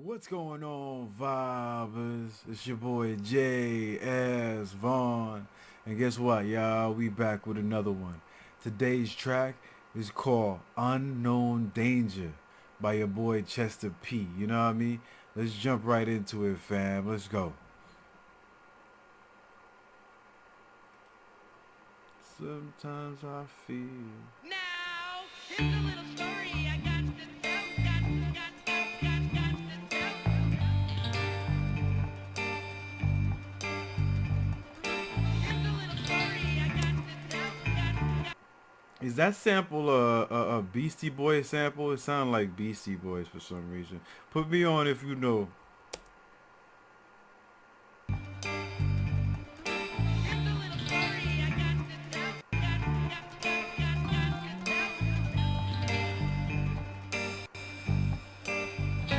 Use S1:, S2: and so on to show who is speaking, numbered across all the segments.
S1: What's going on, vibers? It's your boy J.S. Vaughn. And guess what, y'all? We back with another one. Today's track is called Unknown Danger by your boy Chester P. You know what I mean? Let's jump right into it, fam. Let's go. Sometimes I feel...
S2: Now, here's a little story I got to tell, got to tell. Here's a little story I got to tell,
S1: Is that sample a Beastie Boys sample? It sounds like Beastie Boys for some reason. Put me on if you know.
S2: Here's a little story I got to tell, got to tell.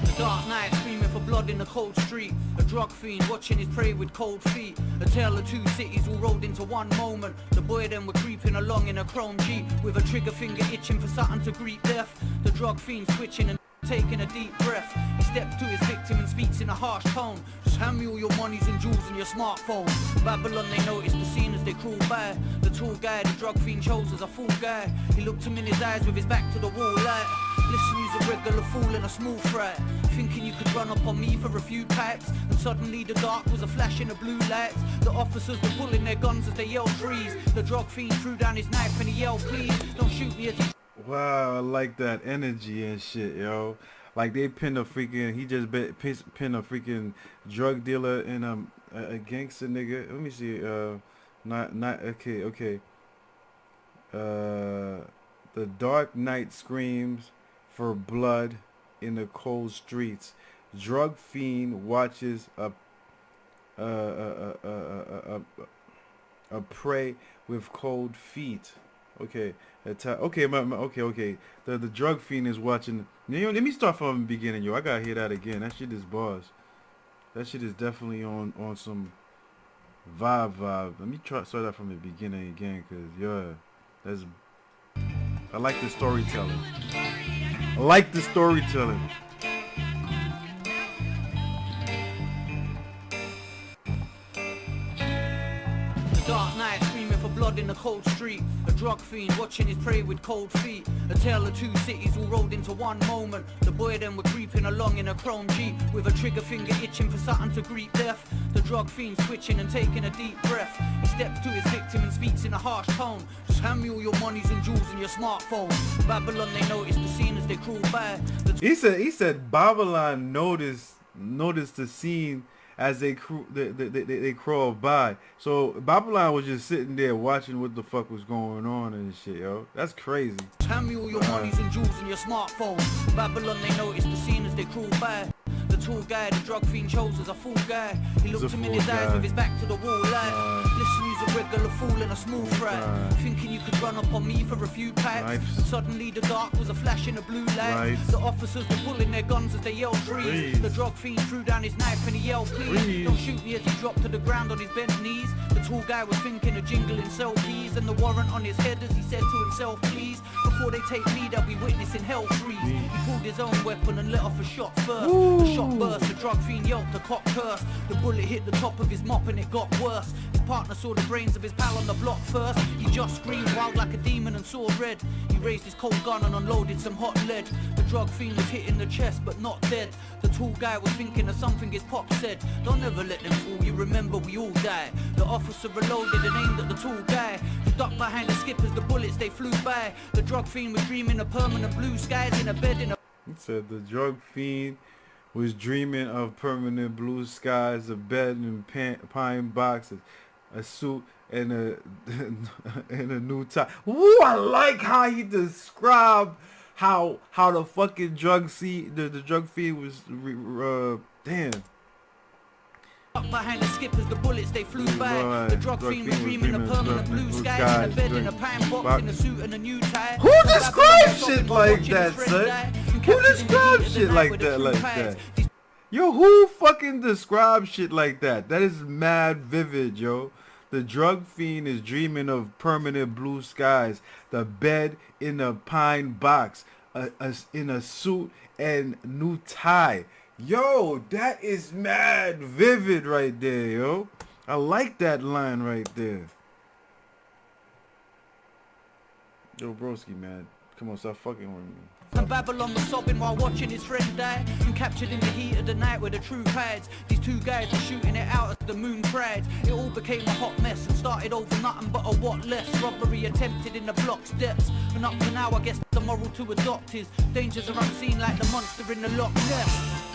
S2: The dark night screaming for blood in the cold street. A drug fiend watching his prey with cold feet. A tale of two cities all rolled into one moment. The boy then were creeping along in a chrome Jeep with a trigger finger itching for something to greet death. The drug fiend switching and taking a deep breath. He steps to his victim and speaks in a harsh tone. Just hand me all your monies and jewels and your smartphone. Babylon, they noticed the scene as they crawl by. The tall guy the drug fiend chose as a fool guy. He looked him in his eyes with his back to the wall like, listen, you's a regular fool and a small fry. Thinking you could run up on me for a few pipes. And suddenly the dark was a flash in the blue lights. The officers were pulling their guns as they yelled freeze. The drug fiend threw down his knife and he yelled please. Don't shoot me as he...
S1: Wow, I like that energy and shit, yo. Like they pinned a freaking, pinned a freaking drug dealer and a gangster nigga. Let me see. Okay. The dark night screams for blood in the cold streets. Drug fiend watches a prey with cold feet. Okay, okay. The drug fiend is watching. Let me start from the beginning, yo. I gotta hear that again. That shit is bars. That shit is definitely on some vibe. Let me start that from the beginning again, cause yeah, that's. I like the storytelling. I like the storytelling.
S2: Dark night screaming for blood in the cold street. A drug fiend watching his prey with cold feet. A tale of two cities all rolled into one moment. The boy then were creeping along in a chrome Jeep with a trigger finger itching for something to greet death. The drug fiend switching and taking a deep breath. He steps to his victim and speaks in a harsh tone. Just hand me all your monies and jewels and your smartphone. Babylon, they noticed the scene as they crawl by.
S1: He said Babylon noticed the scene as they crawl by. So Babylon was just sitting there watching what the fuck was going on and shit, yo. That's crazy.
S2: Hand me all your monies and jewels and your smartphone. Babylon, they noticed the scene as they crawl by. The tall guy the drug fiend chose as a fool guy. He looked him in his eyes with his back to the wall like, listen, you's a regular fool and a small fry. Thinking you could run up on me for a few pipes. And suddenly the dark was a flash in the blue lights. The officers were pulling their guns as they yelled freeze. The drug fiend threw down his knife and he yelled please. Don't shoot me as he dropped to the ground on his bent knees. The tall guy was thinking of jingling cell keys and the warrant on his head as he said to himself please. Before they take me they'll be witnessing hell freeze. He pulled his own weapon and let off a shot first. The shot burst, the drug fiend yelped, the cop cursed. The bullet hit the top of his mop and it got worse. His partner saw the brains of his pal on the block first. He just screamed wild like a demon and saw red. He raised his cold gun and unloaded some hot lead. The drug fiend was hit in the chest but not dead. The tall guy was thinking of something his pop said. Don't ever let them fool you, remember we all die. The officer reloaded and aimed at the tall guy. He ducked behind the skip as the bullets they flew by. The drug fiend was dreaming of permanent blue skies in a bed in a...
S1: He said the drug fiend was dreaming of permanent blue skies, a bed and pine boxes, a suit and a and a new tie. Ooh, I like how he described how the fucking the drug fiend was damn.
S2: Behind the skip as the bullets they flew by. The drug fiend was dreaming of permanent blue skies in a bed in a pine box in a suit and a new tie.
S1: Who describes shit like that, son? Who describes shit like that? Yo, who fucking describes shit like that? That is mad vivid, yo. The drug fiend is dreaming of permanent blue skies, the bed in a pine box, in a suit and new tie. Yo, that is mad vivid right there, yo. I like that line right there. Yo, broski, man. Come on, stop fucking with me.
S2: And Babylon was sobbing while watching his friend die. And captured in the heat of the night where the truth hides. These two guys were shooting it out as the moon cried. It all became a hot mess and started over nothing but a what less. Robbery attempted in the block's depths. And up to now I guess the moral to adopt is dangers are unseen like the monster in the Loch Ness.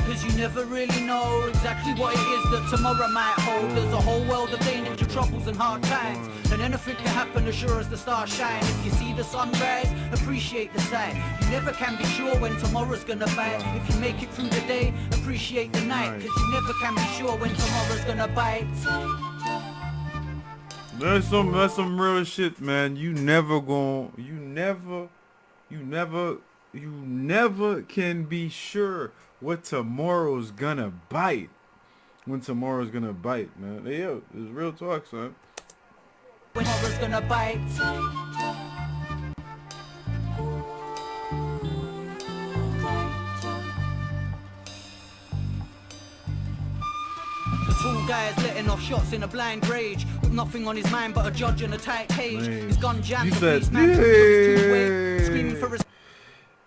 S2: Cause you never really know exactly what it is that tomorrow might hold. There's a whole world of danger, troubles and hard times. And anything can happen as sure as the stars shine. If you see the sunrise, appreciate the sight. You never can be sure when tomorrow's gonna bite. If you make it through the day, appreciate the night. Cause you never can be sure when tomorrow's gonna bite.
S1: That's some real shit, man. You never can be sure what tomorrow's gonna bite. When tomorrow's gonna bite, man. Hey, yo, it's real talk, son.
S2: When tomorrow's gonna bite. The tall guy is letting off shots in a blind rage, with nothing on his mind but a judge in a tight cage. His gun jammed, the policeman screaming for his...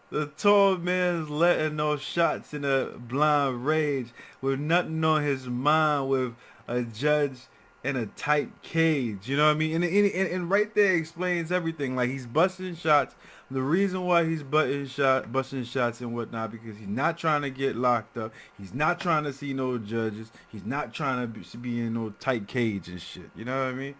S1: The tall man's letting off shots in a blind rage, with nothing on his mind, with a judge in a tight cage. You know what I mean? And right there explains everything. Like, he's busting shots. The reason why he's busting shots and whatnot, because he's not trying to get locked up. He's not trying to see no judges. He's not trying to be in no tight cage and shit. You know what I mean?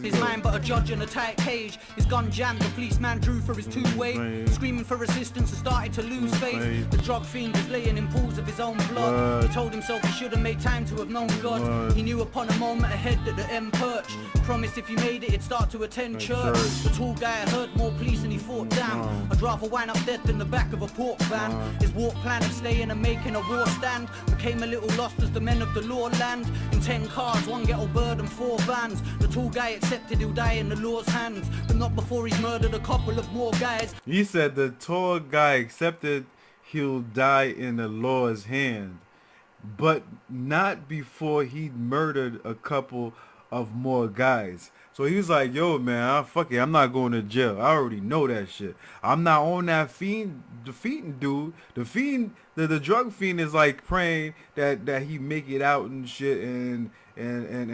S2: His mind but a judge in a tight cage. His gun jammed, the policeman drew for his two-way, screaming for assistance and started to lose faith. The drug fiend was laying in pools of his own blood. He told himself he should have made time to have known God. He knew upon a moment ahead that the end perched. Promised if he made it, he'd start to attend church. The tall guy heard more police and he fought down. I'd rather wind up dead than the back of a pork van. His walk plan of staying and making a war stand became a little lost as the men of the law land. In 10 cars, 1 ghetto bird and 4 vans. The tall guy accepted he'll die in the law's hands, but not before he's murdered a couple of more guys.
S1: He said the tall guy accepted he'll die in the law's hand, but not before he'd murdered a couple of more guys. So he was like, yo, man, fuck it, I'm not going to jail. I already know that shit. I'm not on that defeating dude. The drug fiend is like praying that he make it out and shit, and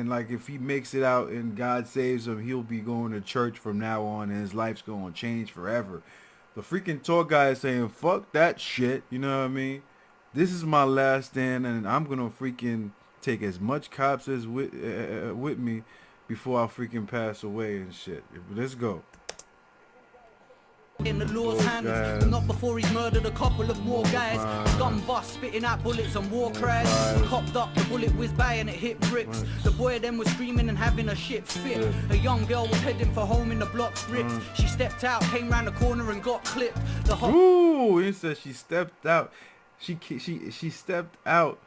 S1: like if he makes it out and God saves him, he'll be going to church from now on and his life's going to change forever. The freaking tour guy is saying, fuck that shit, you know what I mean? This is my last stand, and I'm going to freaking take as much cops as with me before I freaking pass away and shit. Let's go.
S2: In the law's hands, but not before he's murdered a couple of more guys. Gun bust, spitting out bullets and war cries. Copped up, the bullet whizzed by and it hit bricks. The boy then was screaming and having a shit fit. A young girl was heading for home in the block's bricks. She stepped out, came round the corner and got clipped.
S1: Ooh, he said she stepped out. She stepped out,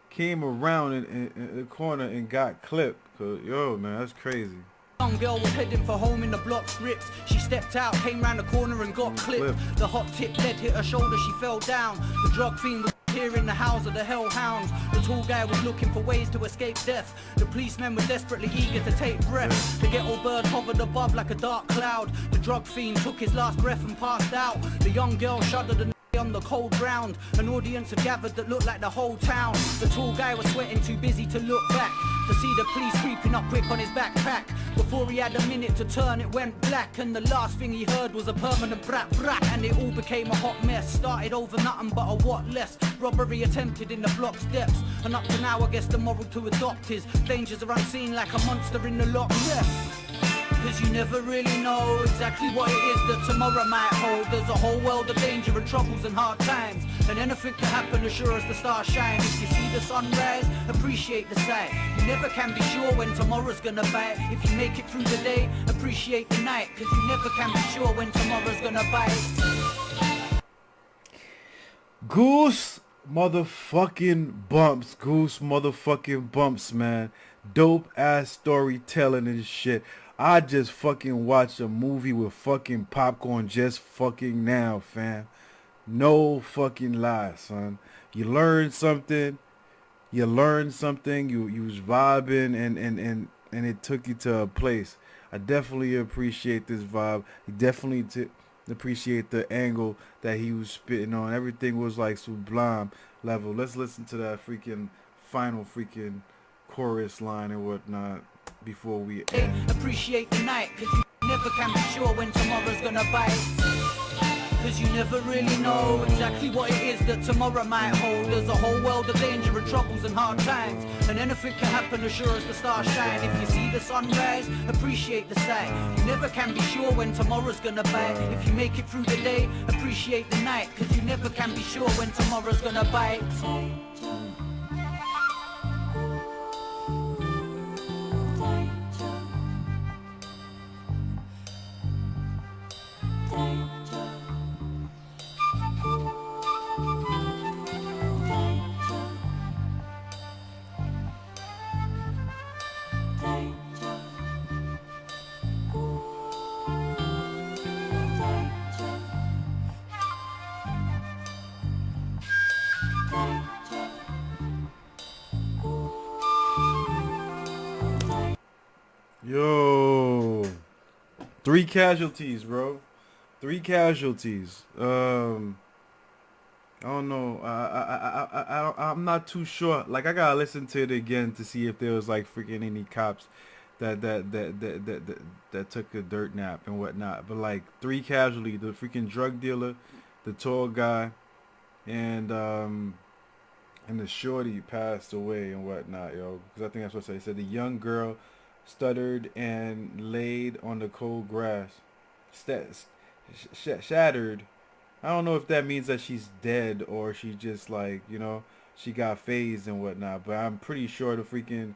S1: came around in the corner and got clipped. Cause, yo, man, that's crazy.
S2: Young girl was heading for home in the block's bricks. She stepped out, came round the corner and got clipped. The hot tip lead hit her shoulder, she fell down. The drug fiend was here in the house of the hellhounds. The tall guy was looking for ways to escape death. The policemen were desperately eager to take breath. The ghetto bird hovered above like a dark cloud. The drug fiend took his last breath and passed out. The young girl shuddered and on the cold ground. An audience had gathered that looked like the whole town. The tall guy was sweating, too busy to look back, to see the police creeping up quick on his backpack. Before he had a minute to turn, it went black, and the last thing he heard was a permanent brat brat. And it all became a hot mess. Started over nothing but a what less. Robbery attempted in the block's depths, and up to now I guess the moral to adopt is dangers are unseen like a monster in the Loch Ness. Cause you never really know exactly what it is that tomorrow might hold. There's a whole world of danger and troubles and hard times, and anything can happen as sure as the stars shine. If you see the sunrise, appreciate the sight. You never can be sure when tomorrow's gonna bite. If you make it through the day, appreciate the night. Cause you never can be sure when tomorrow's gonna bite.
S1: Goose motherfucking bumps. Goose motherfucking bumps, man. Dope ass storytelling and shit. I just fucking watched a movie with fucking popcorn just fucking now, fam. No fucking lie, son. You learned something. You learned something. You was vibing, and it took you to a place. I definitely appreciate this vibe. Definitely appreciate the angle that he was spitting on. Everything was like sublime level. Let's listen to that freaking final freaking chorus line and whatnot before we end.
S2: Appreciate the night, cause you never can be sure when tomorrow's gonna bite. Cause you never really know exactly what it is that tomorrow might hold. There's a whole world of danger and troubles and hard times, and anything can happen as sure as the stars shine. If you see the sunrise, appreciate the sight. You never can be sure when tomorrow's gonna bite. If you make it through the day, appreciate the night, cause you never can be sure when tomorrow's gonna bite.
S1: Yo, 3 casualties, bro. 3 casualties. I don't know. I'm not too sure. Like, I gotta listen to it again to see if there was like freaking any cops that took a dirt nap and whatnot. But like 3 casualties: the freaking drug dealer, the tall guy, and the shorty passed away and whatnot, yo. Because I think that's what they said. The young girl stuttered and laid on the cold grass, shattered. I don't know if that means that she's dead or she just like, she got phased and whatnot. But I'm pretty sure the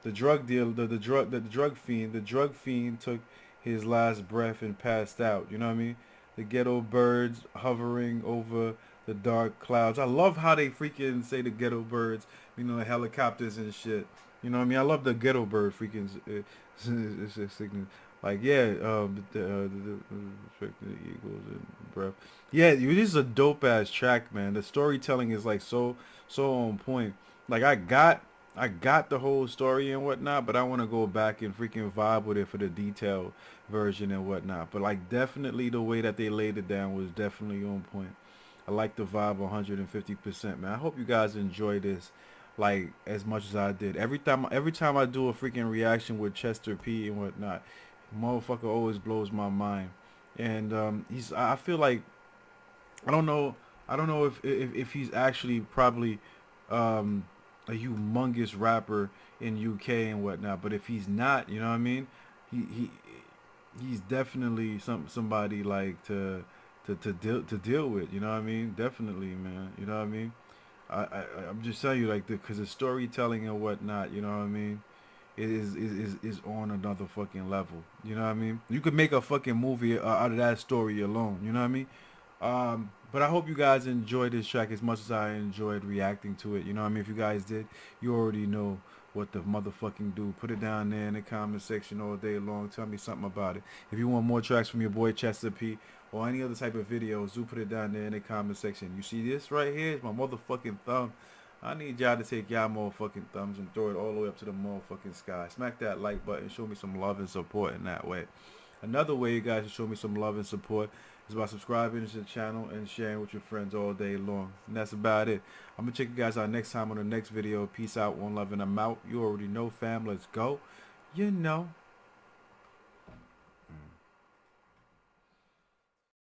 S1: drug deal, the drug fiend took his last breath and passed out. You know what I mean? The ghetto birds hovering over the dark clouds. I love how they freaking say the ghetto birds, the helicopters and shit. You know what I mean? I love the ghetto bird freaking sickness. Like, yeah, the Eagles and breath. Yeah, this is a dope ass track, man. The storytelling is like so on point. Like, I got the whole story and whatnot, but I want to go back and freaking vibe with it for the detailed version and whatnot. But like, definitely the way that they laid it down was definitely on point. I like the vibe 150%, man. I hope you guys enjoy this like as much as I did. Every time I do a freaking reaction with Chester P and whatnot, motherfucker always blows my mind. And I feel like I don't know if he's actually probably a humongous rapper in UK and whatnot, but if he's not, you know what I mean? He he's definitely somebody like to deal with, you know what I mean? Definitely, man. You know what I mean? I'm just telling you, like, because the storytelling and whatnot, you know what I mean, it is on another fucking level. You know what I mean? You could make a fucking movie out of that story alone. You know what I mean? But I hope you guys enjoyed this track as much as I enjoyed reacting to it. You know what I mean? If you guys did, you already know what the motherfucking do. Put it down there in the comment section all day long. Tell me something about it. If you want more tracks from your boy Chester P or any other type of videos, do put it down there in the comment section. You see this right here? It's my motherfucking thumb. I need y'all to take y'all motherfucking thumbs and throw it all the way up to the motherfucking sky. Smack that like button. Show me some love and support in that way. Another way you guys can show me some love and support is by subscribing to the channel and sharing with your friends all day long. And that's about it. I'm going to check you guys out next time on the next video. Peace out, one love, and I'm out. You already know, fam. Let's go. You know.